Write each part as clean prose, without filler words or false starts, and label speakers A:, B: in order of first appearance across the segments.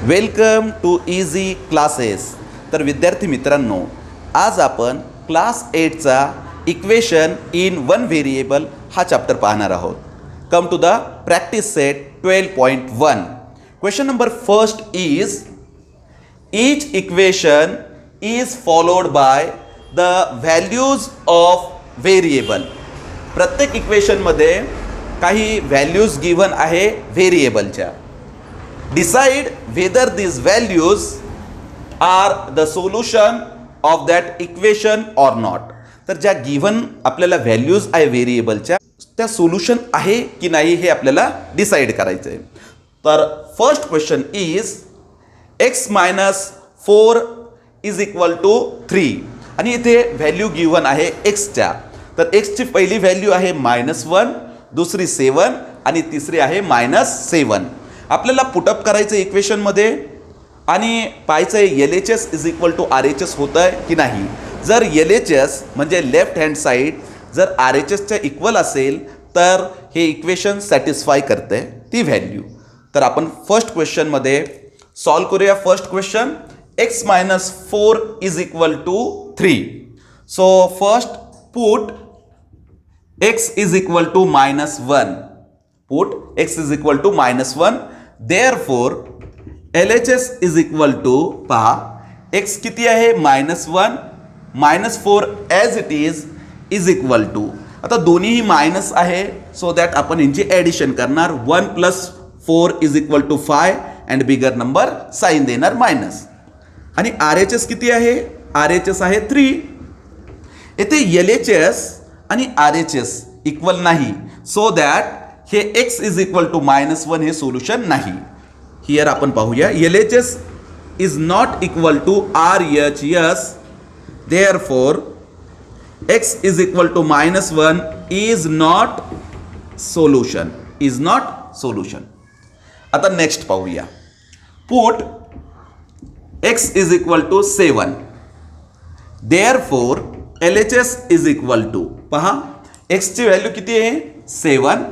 A: Welcome to easy classes. तर विद्यार्थी मित्रांनो, आज आपण क्लास 8चा इक्वेशन इन वन व्हेरिएबल हा चॅप्टर पाहणार आहोत. Come to the practice set 12.1. Question number first is each equation is followed by the values of variable. प्रत्येक इक्वेशनमध्ये काही व्हॅल्यूज गिवन आहे व्हेरिएबलच्या. Decide whether these values are the solution of that equation or not. तर ज्या given आपल्याला values आहे व्हेरिएबलच्या त्या सोल्युशन आहे की नाही हे आपल्याला डिसाइड करायचं आहे. तर first question is x minus 4 is equal to 3 आणि इथे व्हॅल्यू गिवन आहे एक्सच्या. तर एक्सची पहिली व्हॅल्यू आहे -1, दुसरी 7 आणि तिसरी आहे -7. आपल्याला पुटअप करायचं इक्वेशनमध्ये आणि पाहायचं आहे LHS is equal to RHS होतं आहे की नाही. जर LHS म्हणजे लेफ्ट हँड साईड जर RHSच्या इक्वल असेल तर हे इक्वेशन सॅटिस्फाय करते ती व्हॅल्यू. तर आपण फर्स्ट क्वेश्चनमध्ये सॉल्व करूया. First question x minus 4 is equal to 3. So first put x is equal to -1. Put x is equal to -1. Therefore LHS is equal to पहा x किती आहे -1 -4 as it is equal to. आता दोन्हीही minus आहे so that आपण यांची addition करणार. 1 + 4 is equal to 5 and bigger number sign देणार मायनस. आणि RHS किती आहे? RHS आहे 3. येथे LHS आणि RHS इक्वल नाही सो दॅट हे x इज इक्वल टू -1 हे सोल्युशन नाही. हियर आपण पाहूया LHS is not equal to RHS. Therefore x is equal to -1 is not solution. Is not solution. आता नेक्स्ट पाहूया. Put x is equal to 7. Therefore LHS is equal to पहा x ची value किती आहे 7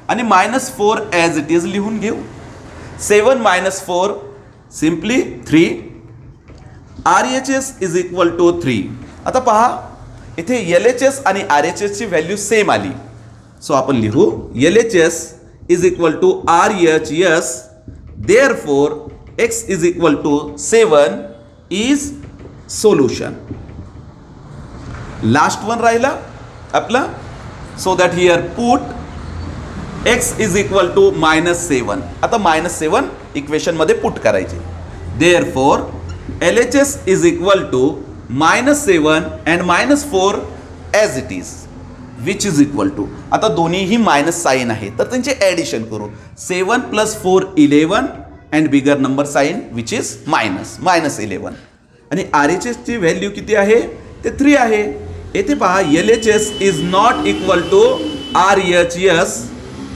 A: आणि -4 as it is लिहून घेऊ. 7 - 4 simply 3. RHS is equal to 3. आता पहा इथे LHS आणि RHS ची व्हॅल्यू सेम आली सो आपण लिहू LHS is equal to RHS. Therefore x is equal to 7 is solution. Last one राहिला आपला. So that here put x is equal to -7. आता -7 इक्वेशन मध्ये पुट करायचे. Therefore LHS is equal to -7 and -4 as it is. Which is equal to. आता दोन्हीही minus sine आहे तर त्यांचे ॲडिशन करू. 7 + 4 11 and bigger number sign which is -11. आणि RHS ची व्हॅल्यू किती आहे ते 3 आहे. येथे पहा LHS is not equal to RHS.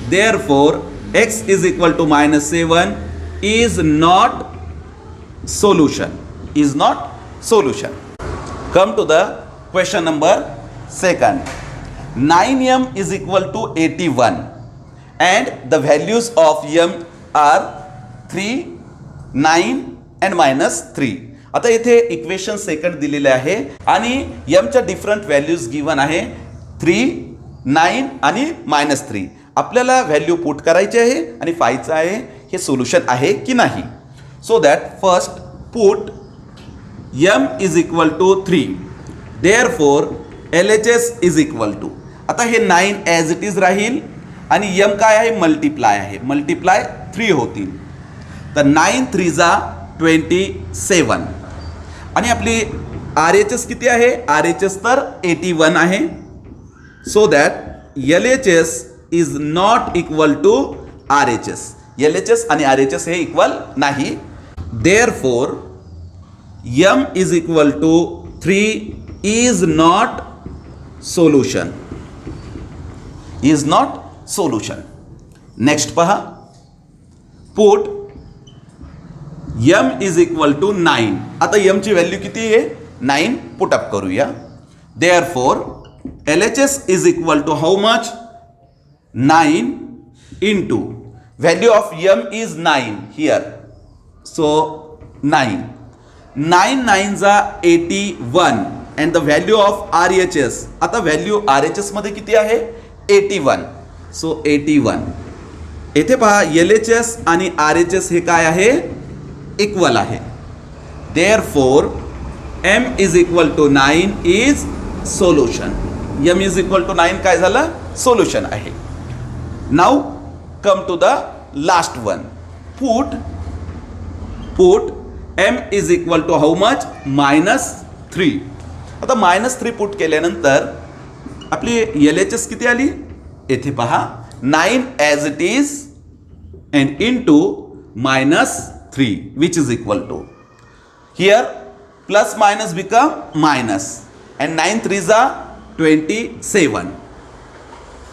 A: Therefore x is equal to -7 is not solution. Is not solution. Come to the question number second. 9m is equal to 81 and the values of m are 3, 9 and -3. आता इथे equation second दिलेले आहे आणि m च्या different values given आहे 3, 9 आणि -3. आपल्याला value put करायची आहे आणि पाहायचं आहे हे सोल्युशन आहे की नाही. So that first put m is equal to 3. Therefore LHS is equal to. आता हे 9 ॲज इट इज राहील आणि m काय आहे मल्टिप्लाय आहे. मल्टिप्लाय 3 होतील तर 9 3 जा 27 आणि आपली RHS किती आहे RHS तर 81 आहे. So that LHS is not equal to RHS. LHS आणि RHS हे इक्वल नाही. Therefore m is equal to 3 is not solution. Is not solution. Next पहा. Put m is equal to 9. आता m ची व्हॅल्यू किती आहे 9 पुटअप करूया. Therefore LHS is equal to how much 9 into value of m is 9 here. So 9 9 जा 81 and the value of RHS. आता value RHS मध्ये किती आहे 81. सो 81. येथे पहा LHS आणि RHS हे काय आहे इक्वल आहे. Therefore M is equal to 9 is solution. M is equal to 9 काय झालं सोल्युशन आहे. Now come to the last one. Put M is equal to how much -3. आता -3 पुट केल्यानंतर आपली LHS किती आली येथे पहा 9 as it is and into -3 which is equal to here plus minus become minus and 9 3 जा 27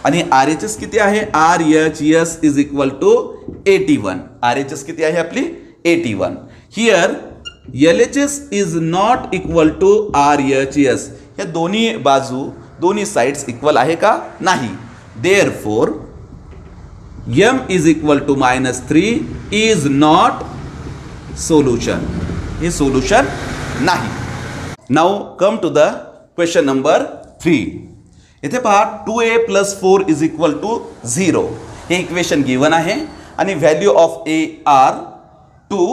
A: आणि RHS किती आहे RHS is equal to 81. RHS किती आहे आपली 81. Here LHS is not equal to RHS. या दोन्ही बाजू दोन्ही साइड्स इक्वल आहे का नाही. Therefore M is equal to -3 is not solution. हे सोल्युशन नाही. Now come to the question number 3. इथे पहा 2a + 4 इज इक्वल टू 0. हे इक्वेशन गिवन आहे आणि व्हॅल्यू ऑफ a आर 2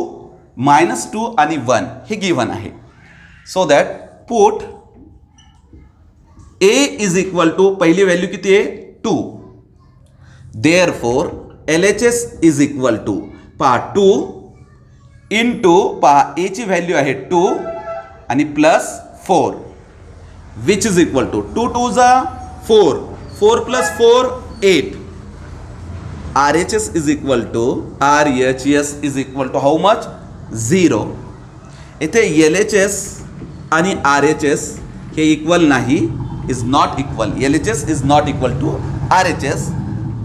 A: -2 आणि 1 हे गिवन आहे. So that put a is equal to पहिली व्हॅल्यू किती आहे 2. Therefore LHS is equal to पहा 2 इंटू पहा a ची व्हॅल्यू आहे 2 आणि plus 4 which is equal to 2 2 जा 4 4 + 4 8. RHS is equal to RHS is equal to how much 0. इथे LHS आणि RHS हे इक्वल नाही is not equal. LHS is not equal to RHS.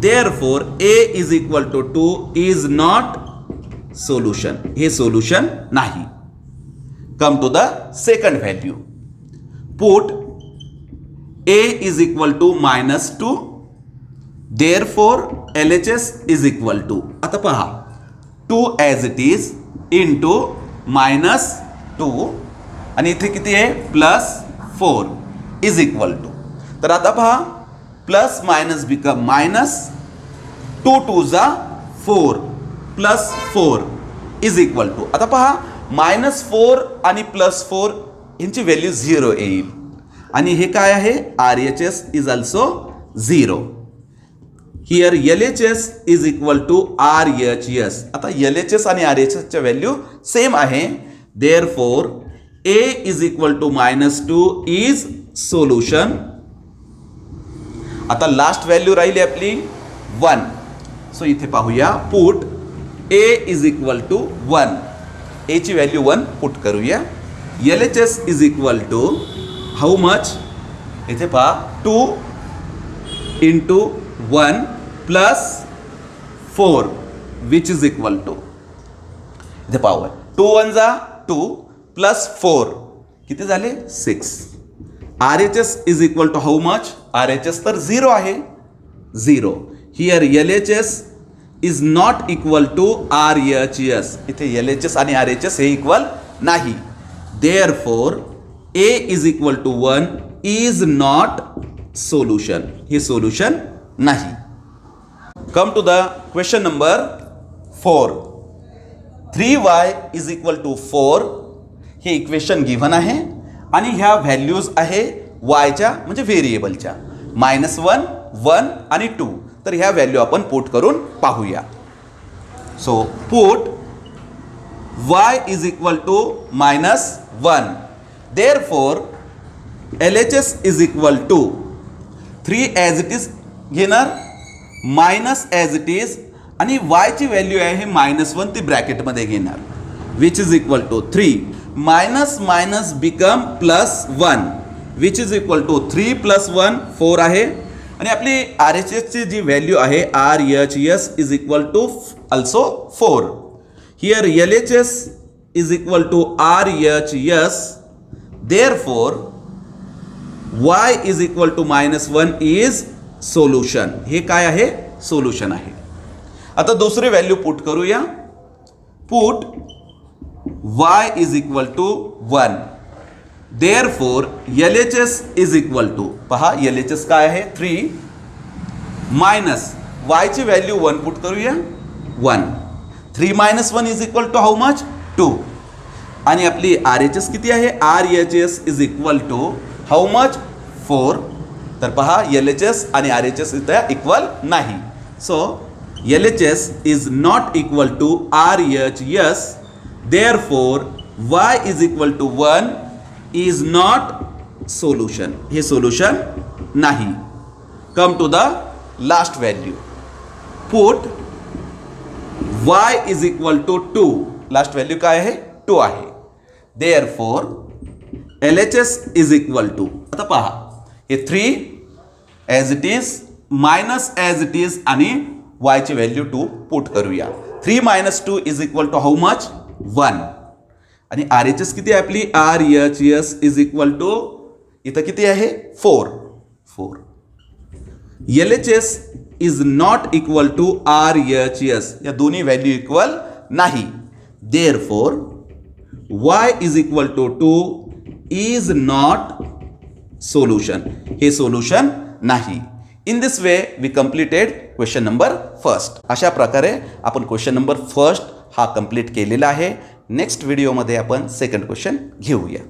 A: Therefore a is equal to 2 is not solution. हे solution नाही. Come to the second value. Put a is equal to -2. Therefore LHS is equal to आता पहा 2 as it is into -2 आणि इथे किती आहे +4 is equal to. तर आता पहा प्लस मायनस बिकम मायनस 2 2 जा 4 +4 इज इक्वल टू. आता पहा -4 आणि +4 यांची व्हॅल्यू 0 येईल आणि हे काय आहे RHS is also 0. Here LHS is equal to RHS. आता LHS आणि RHS च्या व्हॅल्यू सेम आहे. Therefore a is equal to -2 is solution. आता लास्ट व्हॅल्यू राहिली आपली 1. सो इथे पाहूया put a is equal to 1. a ची व्हॅल्यू 1 पुट करूया. LHS is equal to how much इथे पहा 2 into 1 plus 4 which is equal to इथे पाहूया 2 1 जा 2 प्लस 4 किती झाले 6. RHS is equal to how much RHS तर 0 आहे 0. Here LHS is not equal to RHS. इथे LHS आणि RHS हे इक्वल नाही. Therefore a is equal to 1 is not solution. हे सोल्युशन नाही. Come to the question number 4. 3y is equal to 4 हे equation given आहे आणि ह्या व्हॅल्यूज आहे yच्या म्हणजे व्हेरिएबलच्या -1 1 आणि 2. तर ह्या व्हॅल्यू आपण पुट करून पाहूया. So put y is equal to -1. Therefore LHS is equal to 3 as it is घेणार मायनस ॲज इट इज आणि y ची व्हॅल्यू आहे -1 ती ब्रॅकेटमध्ये घेणार which is equal to 3 minus minus become +1 which is equal to 3 + 1 4 आहे आणि आपली RHS ची जी व्हॅल्यू आहे RHS is equal to also 4. Here LHS is equal to RHS. Therefore y is equal to -1 is solution. हे काय आहे solution आहे. आता दुसरी व्हॅल्यू पुट करूया. Put y is equal to 1. Therefore LHS is equal to, पहा LHS काय आहे 3 मायनस y ची व्हॅल्यू 1 पुट करूया 1. 3 minus 1 is equal to how much 2. आणि आपली RHS किती आहे RHS is equal to how much 4. तर पहा LHS आणि RHS इथं इक्वल नाही. So LHS is not equal to RHS. Therefore y is equal to 1 is not solution. हे सोल्युशन नाही. Come to the last value. Put y is equal to 2. Last value काय आहे 2 आहे. Therefore LHS is equal to, आता पहा हे 3 as it is minus as it is आणि y ची व्हॅल्यू 2 पुट करूया. 3 minus 2 is equal to how much 1. आणि RHS किती आहे आपली RHS इज इक्वल टू इथं किती आहे 4. LHS is not equal to RHS. या दोन्ही व्हॅल्यू इक्वल नाही. Therefore y is equal to 2 is not solution. हे सोल्युशन नाही. In this way we completed question number first. अशा प्रकारे आपण क्वेश्चन नंबर फर्स्ट हा कंप्लीट केलेला आहे. नेक्स्ट व्हिडिओमध्ये आपण सेकंड क्वेश्चन घेऊया.